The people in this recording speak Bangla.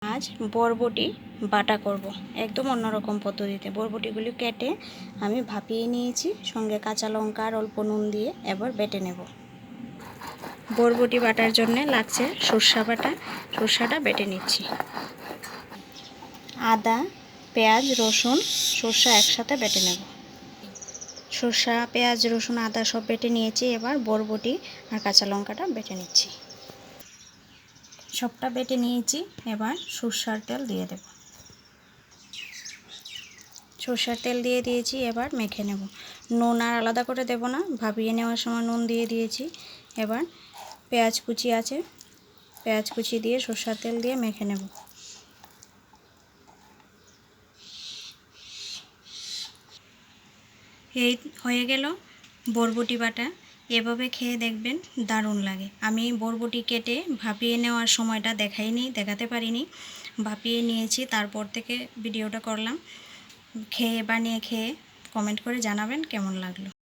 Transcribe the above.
আজ বরবটি বাটা করব একদম অন্যরকম পদ্ধতিতে। বরবটিগুলি কেটে আমি ভাপিয়ে নিয়েছি, সঙ্গে কাঁচা লঙ্কা আর অল্প নুন দিয়ে এবার বেটে নেব। বরবটি বাটার জন্য লাগছে সর্ষা বাটা। সর্ষাটা বেটে নিচ্ছি। আদা, পেঁয়াজ, রসুন, সর্ষা একসাথে বেটে নেব। সর্ষা, পেঁয়াজ, রসুন, আদা সব বেটে নিয়েছি। এবার বরবটি আর কাঁচা লঙ্কাটা বেটে নিচ্ছি। সবটা বেটে নিয়েছি। এবার সরষার তেল দিয়ে দেব। সরষার তেল দিয়ে দিয়েছি, এবার মেখে নেব। নুন আর আলাদা করে দেব না, ভাপিয়ে নেওয়ার সময় নুন দিয়ে দিয়েছি। এবার পেঁয়াজ কুচি আছে, পেঁয়াজ কুচি দিয়ে সরষার তেল দিয়ে মেখে নেব। এই হয়ে গেল বরবটি বাটা। এভাবে খেয়ে দেখবেন, দারুণ লাগে। আমি বরবটি কেটে ভাপিয়ে নেওয়ার সময়টা দেখাতে পারিনি। ভাপিয়ে নিয়েছি, তারপর থেকে ভিডিওটা করলাম। বানিয়ে খেয়ে কমেন্ট করে জানাবেন কেমন লাগলো।